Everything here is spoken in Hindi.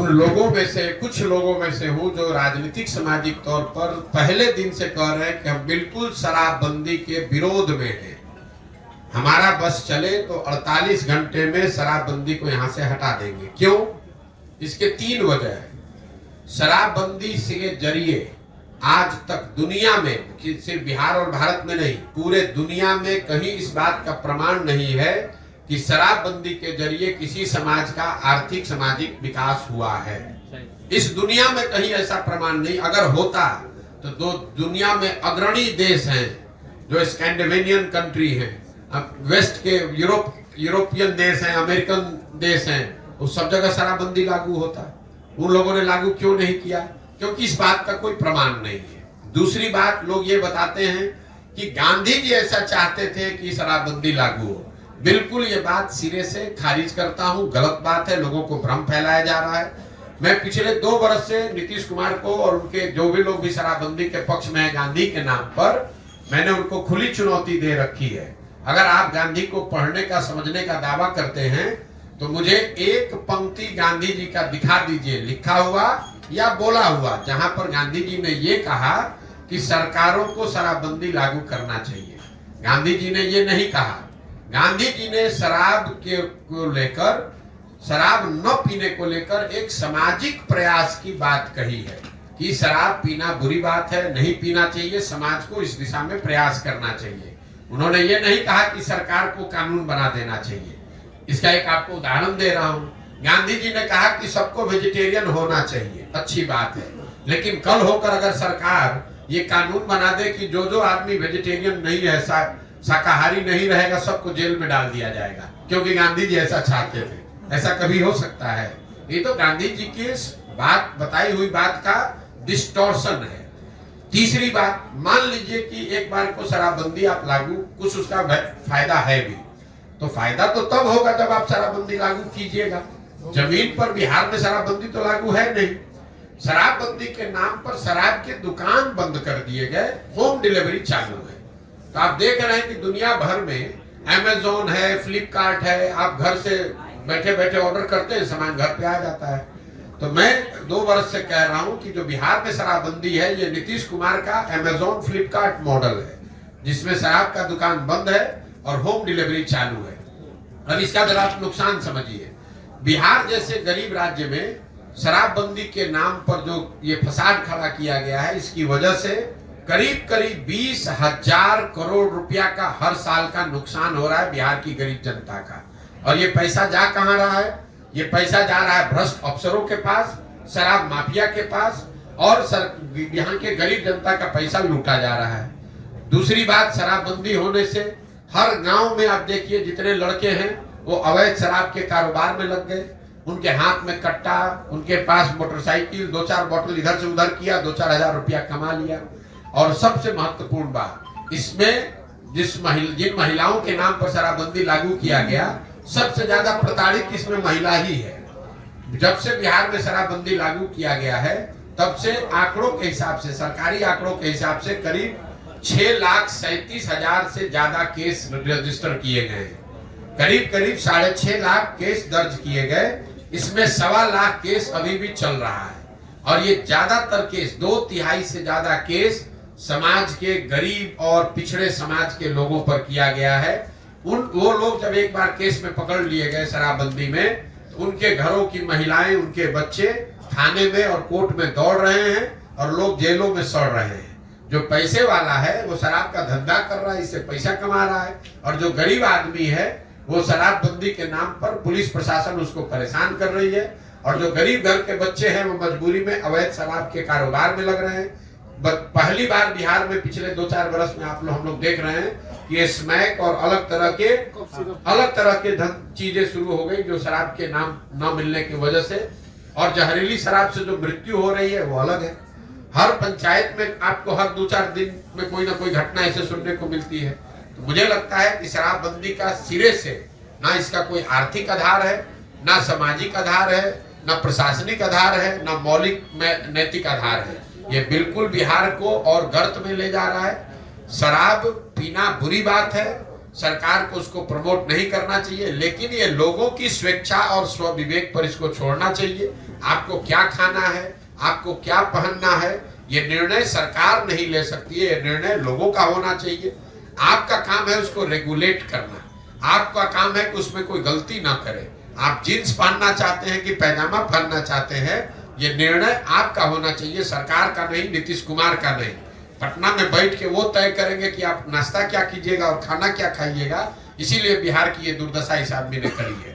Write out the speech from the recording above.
उन लोगों में से कुछ लोगों में से हूं जो राजनीतिक सामाजिक तौर पर पहले दिन से कह रहे हैं कि हम बिल्कुल शराबबंदी के विरोध में हैं। हमारा बस चले तो 48 घंटे में शराबबंदी को यहां से हटा देंगे। क्यों? इसके 3 वजह है। शराबबंदी के जरिए आज तक दुनिया में, सिर्फ बिहार और भारत में नहीं, पूरे दुनिया में कहीं इस बात का प्रमाण नहीं है कि शराबबंदी के जरिए किसी समाज का आर्थिक सामाजिक विकास हुआ है। इस दुनिया में कहीं ऐसा प्रमाण नहीं। अगर होता तो दो दुनिया में अग्रणी देश हैं जो स्कैंडिनेवियन कंट्री हैं, वेस्ट के यूरोपियन देश हैं, अमेरिकन देश हैं, उस सब जगह शराबबंदी लागू होता। उन लोगों ने लागू क्यों नहीं किया? क्योंकि इस बात का कोई प्रमाण नहीं है। दूसरी बात, लोग ये बताते हैं कि गांधी जी ऐसा चाहते थे कि शराबबंदी लागू हो। बिल्कुल ये बात सिरे से खारिज करता हूं, गलत बात है। लोगों को भ्रम फैलाया जा रहा है। मैं पिछले 2 वर्ष से नीतीश कुमार को और उनके जो भी लोग भी शराबबंदी के पक्ष में है गांधी के नाम पर, मैंने उनको खुली चुनौती दे रखी है। अगर आप गांधी को पढ़ने का, समझने का दावा करते हैं तो मुझे एक पंक्ति गांधी जी का दिखा दीजिए, लिखा हुआ या बोला हुआ, जहां पर गांधी जी ने ये कहा कि सरकारों को शराबबंदी लागू करना चाहिए। गांधी जी ने ये नहीं कहा। गांधी जी ने शराब को लेकर, शराब न पीने को लेकर एक सामाजिक प्रयास की बात कही है कि शराब पीना बुरी बात है, नहीं पीना चाहिए, समाज को इस दिशा में प्रयास करना चाहिए। उन्होंने ये नहीं कहा कि सरकार को कानून बना देना चाहिए। इसका एक आपको उदाहरण दे रहा हूं। गांधी जी ने कहा कि सबको वेजिटेरियन होना चाहिए, अच्छी बात है, लेकिन कल होकर अगर सरकार ये कानून बना दे कि जो जो आदमी वेजिटेरियन नहीं है, शाकाहारी नहीं रहेगा, सबको जेल में डाल दिया जाएगा, क्योंकि गांधी जी ऐसा चाहते थे, ऐसा कभी हो सकता है? ये तो गांधी जी की बात, बताई हुई बात का डिस्टॉर्शन है। तीसरी बात, मान लीजिए कि एक बार को शराबबंदी आप लागू, कुछ उसका फायदा है भी, तो फायदा तो तब होगा जब आप शराबबंदी लागू कीजिएगा। जमीन पर बिहार में शराबबंदी तो लागू है नहीं। शराबबंदी के नाम पर शराब के दुकान बंद कर दिए गए, होम डिलीवरी चालू है। तो आप देख रहे हैं कि दुनिया भर में अमेज़न है, फ्लिपकार्ट है, आप घर से बैठे बैठे ऑर्डर करते हैं, सामान घर पे आ जाता है। तो मैं 2 वर्ष से कह रहा हूं कि जो बिहार में शराबबंदी है, ये नीतीश कुमार का अमेज़न फ्लिपकार्ट मॉडल है, जिसमें शराब का दुकान बंद है और होम डिलीवरी चालू है। अब इसका जरा आप नुकसान समझिए। बिहार जैसे गरीब राज्य में शराबबंदी के नाम पर जो ये फसाद खड़ा किया गया है, इसकी वजह से करीब करीब 20,000 करोड़ रुपया का हर साल का नुकसान हो रहा है बिहार की गरीब जनता का। और ये पैसा जा कहां रहा है? ये पैसा जा रहा है भ्रष्ट अफसरों के पास, शराब माफिया के पास, और यहाँ के गरीब जनता का पैसा लूटा जा रहा है। दूसरी बात, शराबबंदी होने से हर गांव में आप देखिए जितने लड़के हैं वो अवैध शराब के कारोबार में लग गए। उनके हाथ में कट्टा, उनके पास मोटरसाइकिल, 2-4 बोतल इधर से उधर किया, 2-4 हजार रुपया कमा लिया। और सबसे महत्वपूर्ण बात, इसमें जिन महिलाओं के नाम पर शराबबंदी लागू किया गया, सबसे ज्यादा प्रताड़ित इसमें महिला ही है। जब से बिहार में शराबबंदी लागू किया गया है, तब से आंकड़ों के हिसाब से, सरकारी आंकड़ों के हिसाब से करीब 6,37,000 से ज्यादा केस रजिस्टर किए गए। करीब करीब 6.5 लाख केस दर्ज किए गए। इसमें 1.25 लाख केस अभी भी चल रहा है। और ये ज्यादातर केस, 2/3 से ज्यादा केस समाज के गरीब और पिछड़े समाज के लोगों पर किया गया है। वो लोग जब एक बार केस में पकड़ लिए गए शराबबंदी में, तो उनके घरों की महिलाएं, उनके बच्चे थाने में और कोर्ट में दौड़ रहे हैं और लोग जेलों में सड़ रहे हैं। जो पैसे वाला है वो शराब का धंधा कर रहा है, इससे पैसा कमा रहा है, और जो गरीब आदमी है वो शराबबंदी के नाम पर पुलिस प्रशासन उसको परेशान कर रही है। और जो गरीब घर के बच्चे हैं वो मजबूरी में अवैध शराब के कारोबार में लग रहे हैं। पहली बार बिहार में पिछले 2-4 वर्ष में हम लोग देख रहे हैं कि ये स्मैक और अलग तरह के चीजें शुरू हो गई, जो शराब के नाम न मिलने की वजह से। और जहरीली शराब से जो मृत्यु हो रही है वो अलग है। हर पंचायत में आपको हर 2-4 दिन में कोई ना कोई घटना ऐसे सुनने को मिलती है। तो मुझे लगता है कि शराबबंदी का सिरे से ना इसका कोई आर्थिक आधार है, ना सामाजिक आधार है, ना प्रशासनिक आधार है, ना मौलिक नैतिक आधार है। ये बिल्कुल बिहार को और गर्त में ले जा रहा है। शराब पीना बुरी बात है, सरकार को उसको प्रमोट नहीं करना चाहिए, लेकिन ये लोगों की स्वेच्छा और स्व विवेक पर इसको छोड़ना चाहिए। आपको क्या खाना है, आपको क्या पहनना है, ये निर्णय सरकार नहीं ले सकती है, ये निर्णय लोगों का होना चाहिए। आपका काम है उसको रेगुलेट करना, आपका काम है कि उसमें कोई गलती ना करे। आप जींस पहनना चाहते हैं कि पैजामा पहनना चाहते हैं, ये निर्णय आपका होना चाहिए, सरकार का नहीं, नीतीश कुमार का नहीं। पटना में बैठ के वो तय करेंगे कि आप नाश्ता क्या कीजिएगा और खाना क्या खाइएगा। इसीलिए बिहार की ये दुर्दशा इस आदमी ने करी है।